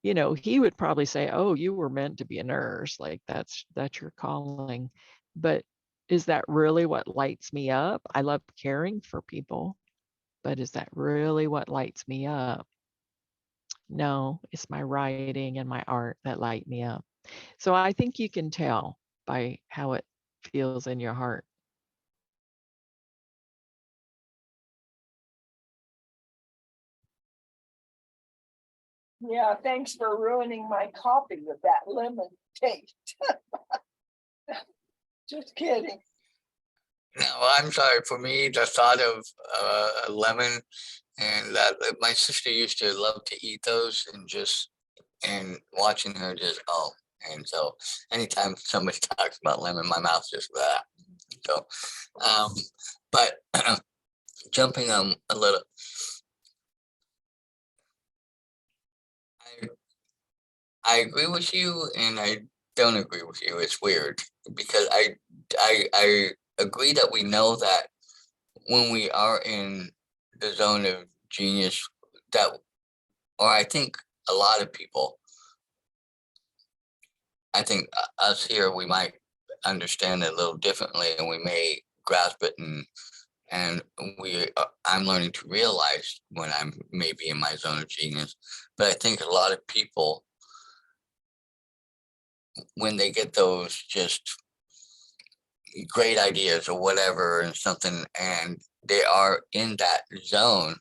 you know, he would probably say, oh, you were meant to be a nurse, like that's your calling. But is that really what lights me up? I love caring for people, but is that really what lights me up? No, it's my writing and my art that light me up. So I think you can tell by how it feels in your heart. Yeah, thanks for ruining my coffee with that lemon taste. Just kidding. No, I'm sorry. For me, the thought of a lemon and that my sister used to love to eat those and watching her just and so anytime somebody talks about lemon, my mouth just that. So, um, but jumping a little, I I agree with you and I don't agree with you. It's weird because I agree that we know that when we are in the zone of genius that, or I think a lot of people, I think us here, we might understand it a little differently and we may grasp it and I'm learning to realize when I'm maybe in my zone of genius. But I think a lot of people, when they get those just great ideas or whatever and something, and they are in that zone,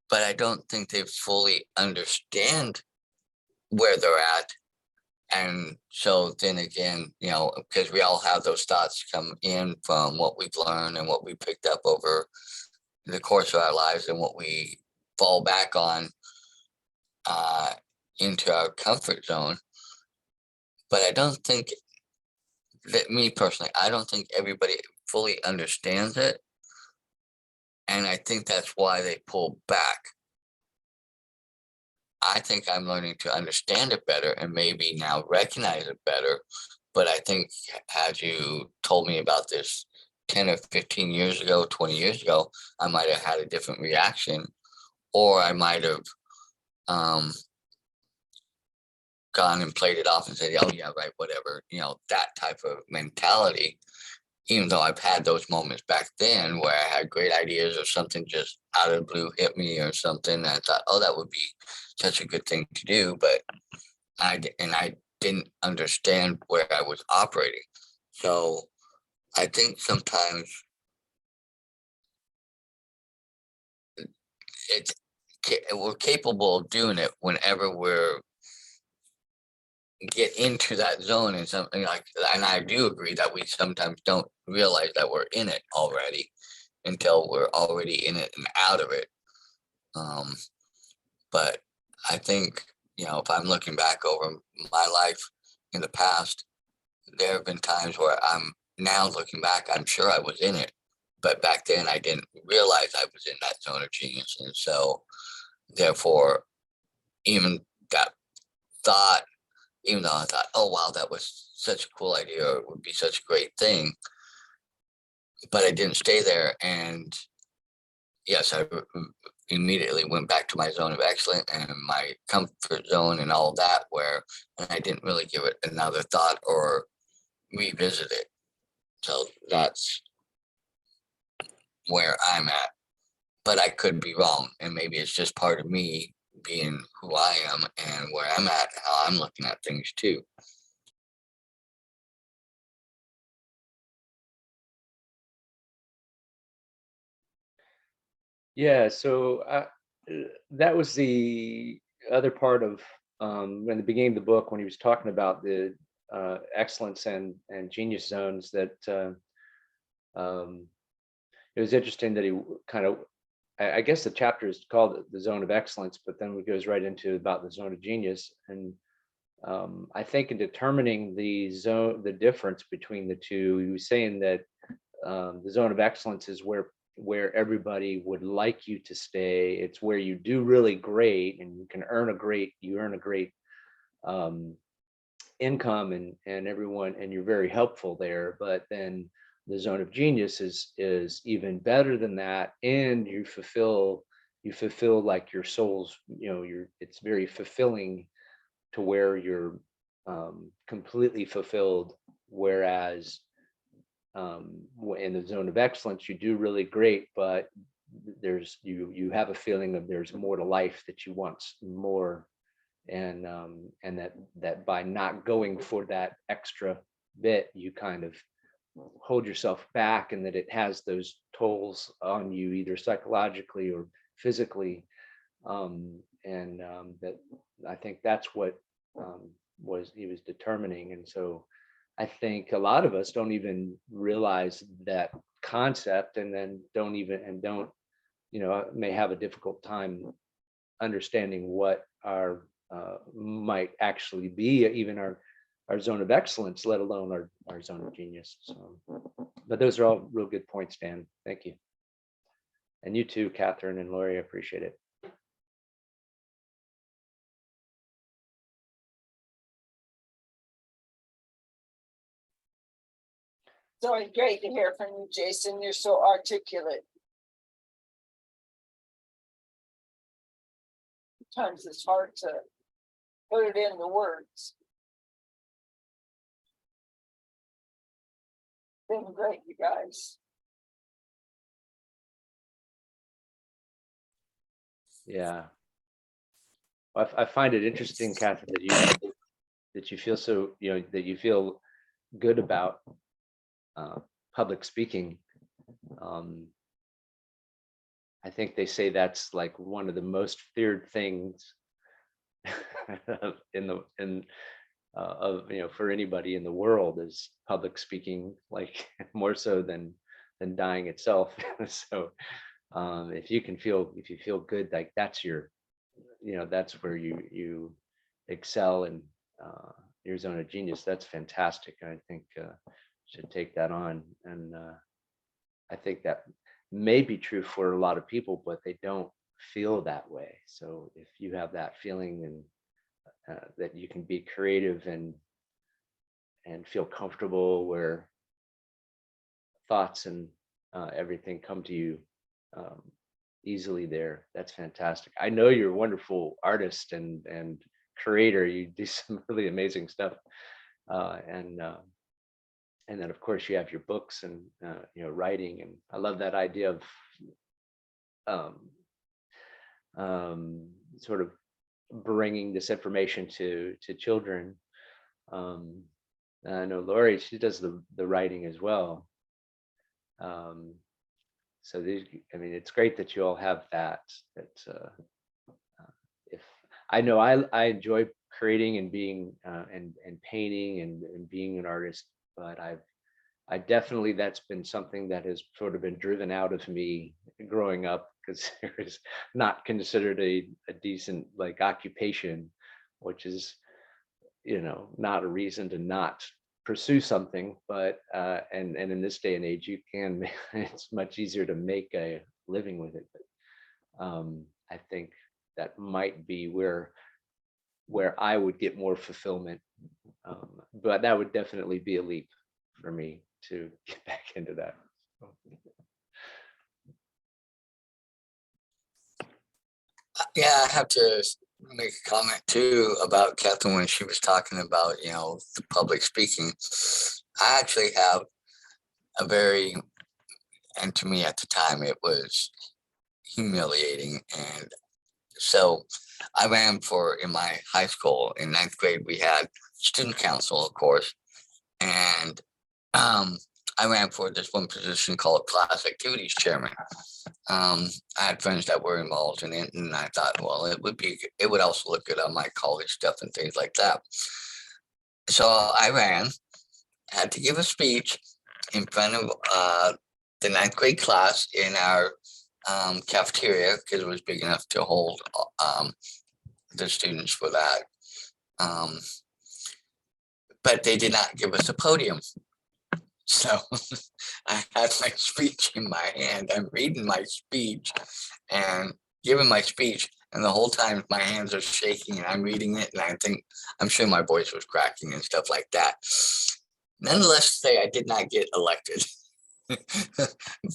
but I don't think they fully understand where they're at. And so then again, you know, because we all have those thoughts come in from what we've learned and what we picked up over the course of our lives and what we fall back on uh, into our comfort zone. But I don't think that, me personally, I don't think everybody fully understands it. And I think that's why they pull back. I think I'm learning to understand it better and maybe now recognize it better. But I think had you told me about this 10 or 15 years ago, 20 years ago, I might have had a different reaction, or I might have gone and played it off and said, oh yeah, right, whatever, you know, that type of mentality. Even though I've had those moments back then where I had great ideas or something just out of the blue hit me or something, and I thought, oh, that would be such a good thing to do, but I didn't understand where I was operating. So I think sometimes it's we're capable of doing it whenever we're get into that zone and something like that. And I do agree that we sometimes don't realize that we're in it already until we're already in it and out of it. But I think, you know, if I'm looking back over my life in the past, there have been times where I'm now looking back, I'm sure I was in it, but back then I didn't realize I was in that zone of genius. And so therefore, even that thought, even though I thought, oh wow, that was such a cool idea, or it would be such a great thing, but I didn't stay there. And yes, I immediately went back to my zone of excellence and my comfort zone and all that, where I didn't really give it another thought or revisit it. So that's where I'm at. But I could be wrong, and maybe it's just part of me being who I am and where I'm at, how I'm looking at things too. Yeah, so that was the other part of when the beginning of the book, when he was talking about the excellence and genius zones, that it was interesting that he kind of, I guess the chapter is called the zone of excellence, but then it goes right into about the zone of genius. And I think in determining the zone, the difference between the two, he was saying that the zone of excellence is where everybody would like you to stay. It's where you do really great and you can earn a great income, and everyone, and you're very helpful there. But then the zone of genius is even better than that, and you fulfill like your soul's, it's very fulfilling to where you're completely fulfilled. Whereas in the zone of excellence, you do really great, but you have a feeling of there's more to life, that you want more, and that by not going for that extra bit, you kind of hold yourself back, and that it has those tolls on you, either psychologically or physically. That I think that's what he was determining. And so I think a lot of us don't even realize that concept, and then don't, may have a difficult time understanding what our might actually be, even our zone of excellence, let alone our zone of genius. So, but those are all real good points, Dan. Thank you. And you too, Catherine and Lori, I appreciate it. It's always great to hear from you, Jason. You're so articulate. Sometimes it's hard to put it into words. Been great, you guys. Yeah. I find it interesting, Catherine, that you feel so, that you feel good about public speaking. I think they say that's like one of the most feared things for anybody in the world, is public speaking, like more so than dying itself. So if you feel good, like that's that's where you excel in your zone of genius. That's fantastic. I think should take that on. And I think that may be true for a lot of people, but they don't feel that way. So if you have that feeling, and that you can be creative and feel comfortable, where thoughts and everything come to you easily there, that's fantastic. I know you're a wonderful artist and creator. You do some really amazing stuff, and then of course you have your books and writing. And I love that idea of sort of bringing this information to children. I know Lori, she does the writing as well. So it's great that you all have that. If I know I enjoy creating and being and painting and being an artist, but I definitely, that's been something that has sort of been driven out of me growing up, because it was not considered a decent like occupation, which is not a reason to not pursue something. But and in this day and age, you can it's much easier to make a living with it. But I think that might be where where I would get more fulfillment. But that would definitely be a leap for me to get back into that. Yeah, I have to make a comment too about Catherine when she was talking about, the public speaking. I actually have a very, and to me at the time, it was humiliating. And so I ran in my high school in 9th grade, we had student council, of course. And I ran for this one position called class activities chairman. I had friends that were involved in it, and I thought, well, it would also look good on my college stuff and things like that. So I ran, had to give a speech in front of the 9th grade class in our cafeteria, because it was big enough to hold the students for that. But they did not give us a podium. So I had my speech in my hand. I'm reading my speech and giving my speech. And the whole time my hands are shaking and I'm reading it. And I'm sure my voice was cracking and stuff like that. Nonetheless, say I did not get elected.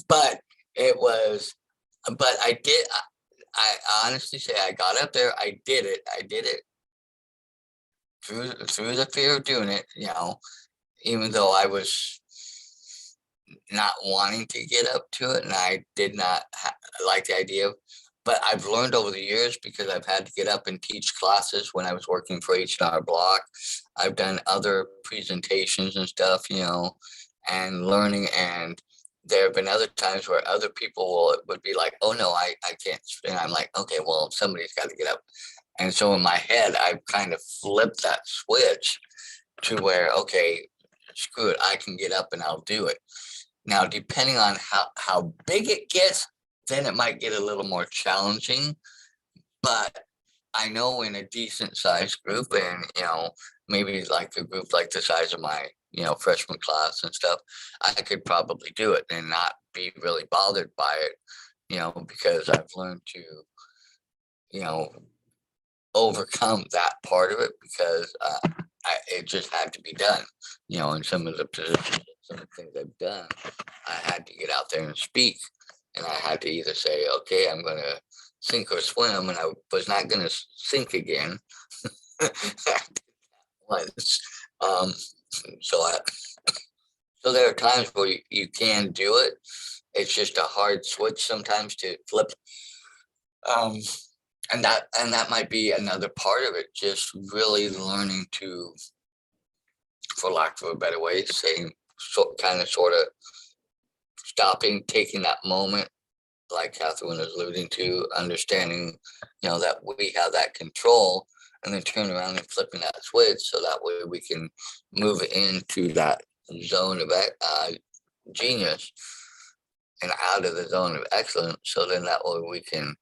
But I honestly say I got up there. I did it through the fear of doing it, even though I was not wanting to get up to it, and I did not like the idea of, but I've learned over the years, because I've had to get up and teach classes when I was working for H&R Block. I've done other presentations and stuff, and learning, and there have been other times where other people would be like, oh no, I can't, and I'm like, okay, well, somebody's got to get up. And so in my head, I've kind of flipped that switch to where, okay, screw it, I can get up and I'll do it. Now, depending on how big it gets, then it might get a little more challenging. But I know in a decent sized group, and maybe like a group like the size of my freshman class and stuff, I could probably do it and not be really bothered by it, because I've learned to overcome that part of it, because it just had to be done. In some of the positions, some of the things I've done, I had to get out there and speak, and I had to either say, okay, I'm going to sink or swim, and I was not going to sink again. Once. So there are times where you can do it. It's just a hard switch sometimes to flip. And that might be another part of it, just really learning to, for lack of a better way, saying, sort of stopping, taking that moment, like Catherine was alluding to, understanding, that we have that control, and then turn around and flipping that switch, so that way we can move into that zone of genius and out of the zone of excellence. So then that way we can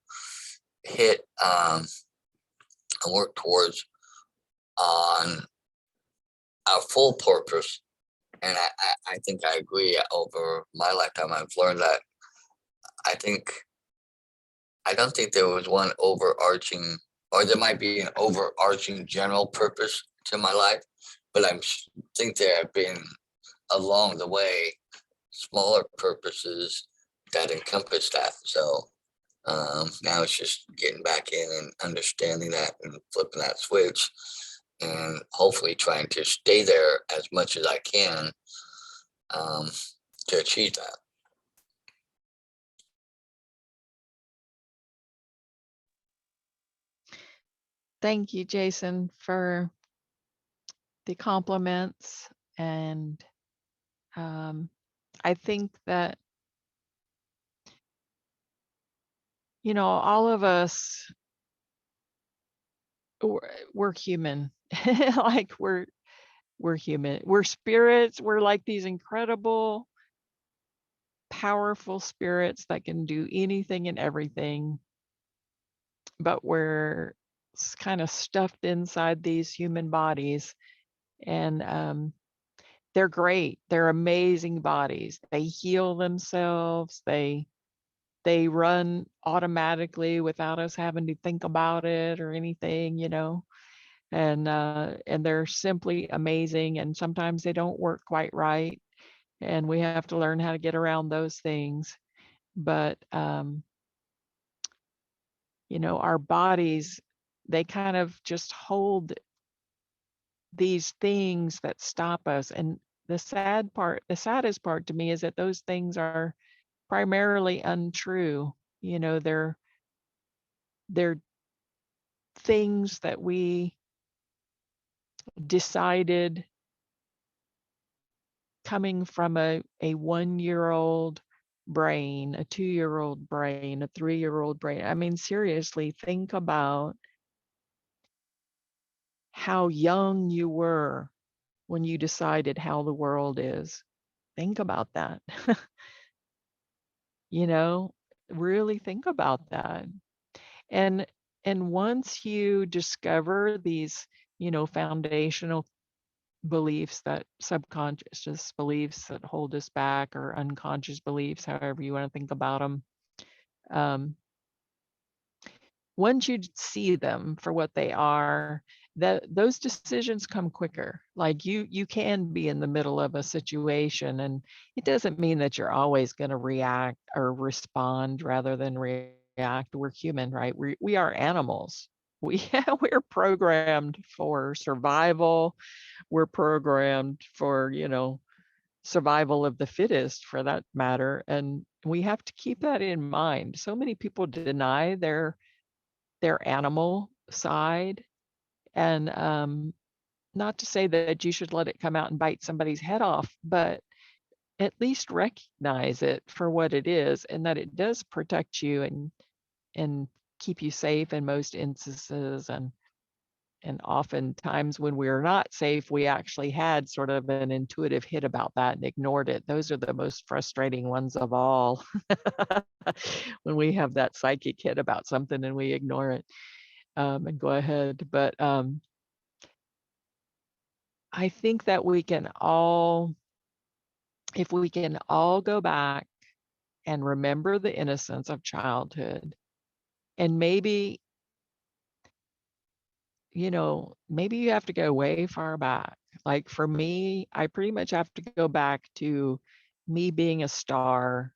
hit and work towards on our full purpose. And I think I agree, over my lifetime I've learned that I don't think there was one overarching, or there might be an overarching general purpose to my life, but I think there have been along the way smaller purposes that encompass that. So now it's just getting back in and understanding that and flipping that switch, and hopefully trying to stay there as much as I can to achieve that. Thank you, Jason, for the compliments. And I think that, all of us, we're human. Like we're human. We're spirits. We're like these incredible, powerful spirits that can do anything and everything. But we're kind of stuffed inside these human bodies. And they're great. They're amazing bodies. They heal themselves. They run automatically without us having to think about it or anything, and they're simply amazing. And sometimes they don't work quite right, and we have to learn how to get around those things. But our bodies, they kind of just hold these things that stop us. And the saddest part to me is that those things are primarily untrue. They're things that we decided coming from a 1-year-old brain, a 2-year-old brain, a 3-year-old brain. I mean, seriously, think about how young you were when you decided how the world is. Think about that. you know, really think about that. And once you discover these, foundational beliefs, that subconscious beliefs that hold us back, or unconscious beliefs, however you want to think about them, once you see them for what they are, that those decisions come quicker. Like you can be in the middle of a situation, and it doesn't mean that you're always going to react or respond rather than react. We're human, right? We are animals. We're programmed for survival. We're programmed for, survival of the fittest, for that matter. And we have to keep that in mind. So many people deny their animal side. And not to say that you should let it come out and bite somebody's head off, but at least recognize it for what it is, and that it does protect you and keep you safe in most instances. And oftentimes when we're not safe, we actually had sort of an intuitive hit about that and ignored it. Those are the most frustrating ones of all. When we have that psychic hit about something and we ignore it, and go ahead. But I think that we can all, if we can all go back and remember the innocence of childhood, and maybe, maybe you have to go way far back. Like for me, I pretty much have to go back to me being a star,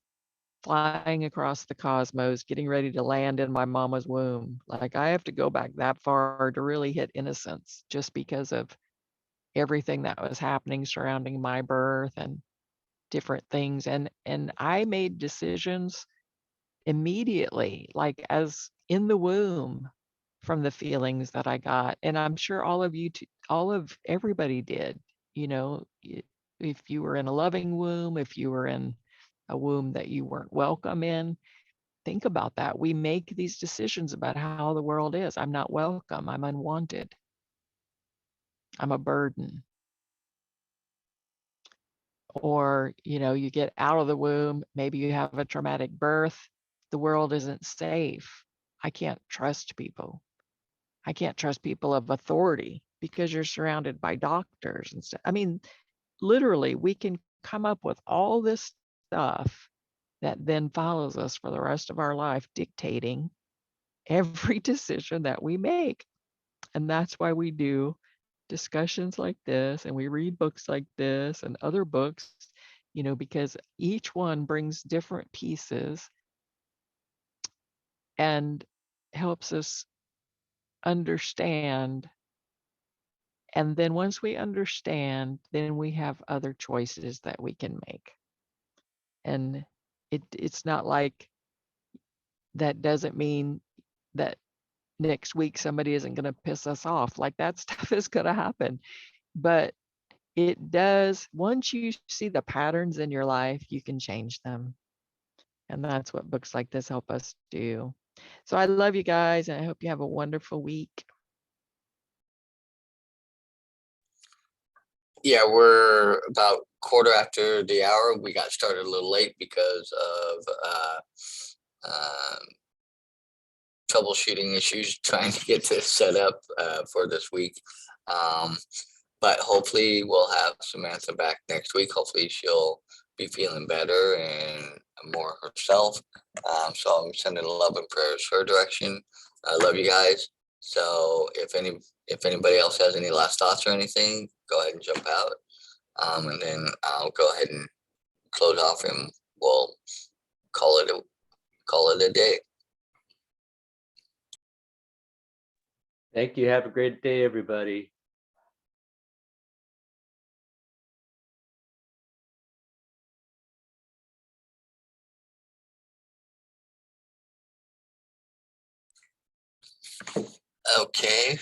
flying across the cosmos, getting ready to land in my mama's womb. Like I have to go back that far to really hit innocence, just because of everything that was happening surrounding my birth and different things. And I made decisions immediately, like as in the womb, from the feelings that I got. And I'm sure all of you, everybody did. If you were in a loving womb, if you were in a womb that you weren't welcome in, think about that. We make these decisions about how the world is. I'm not welcome. I'm unwanted. I'm a burden. Or, you get out of the womb, maybe you have a traumatic birth. The world isn't safe. I can't trust people. I can't trust people of authority because you're surrounded by doctors and stuff. I mean, literally, we can come up with all this stuff that then follows us for the rest of our life, dictating every decision that we make. And that's why we do discussions like this, and we read books like this and other books, because each one brings different pieces and helps us understand. And then once we understand, then we have other choices that we can make. And it's not like that doesn't mean that next week somebody isn't going to piss us off. Like that stuff is going to happen. But it does, once you see the patterns in your life, you can change them. And that's what books like this help us do. So I love you guys, and I hope you have a wonderful week. Yeah, we're about quarter after the hour. We got started a little late because of troubleshooting issues trying to get this set up for this week. But hopefully we'll have Samantha back next week. Hopefully she'll be feeling better and more herself. So I'm sending love and prayers her direction. I love you guys. So if any if anybody else has any last thoughts or anything, go ahead and jump out. And then I'll go ahead and close off and we'll call it a day. Thank you. Have a great day, everybody. Okay,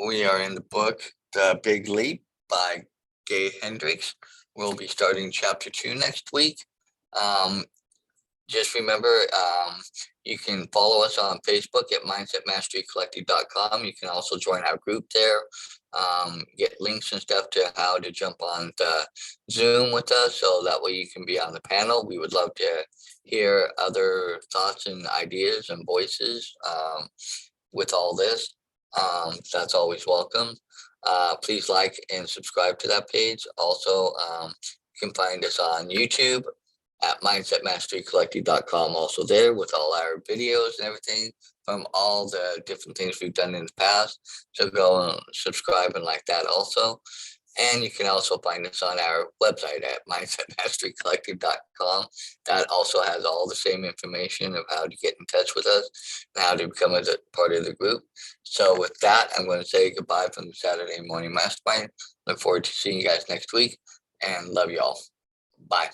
we are in the book, The Big Leap by Gay Hendricks. We'll be starting chapter 2 next week. Just remember, you can follow us on Facebook at mindsetmasterycollective.com. You can also join our group there, get links and stuff to how to jump on the Zoom with us, so that way you can be on the panel. We would love to hear other thoughts and ideas and voices with all this. That's always welcome. Please like and subscribe to that page. Also, you can find us on YouTube at mindsetmasterycollective.com, also there with all our videos and everything from all the different things we've done in the past. So go and subscribe and like that also. And you can also find us on our website at mindsetmasterycollective.com. That also has all the same information of how to get in touch with us and how to become a part of the group. So with that, I'm going to say goodbye from the Saturday Morning Mastermind. Look forward to seeing you guys next week and love you all. Bye.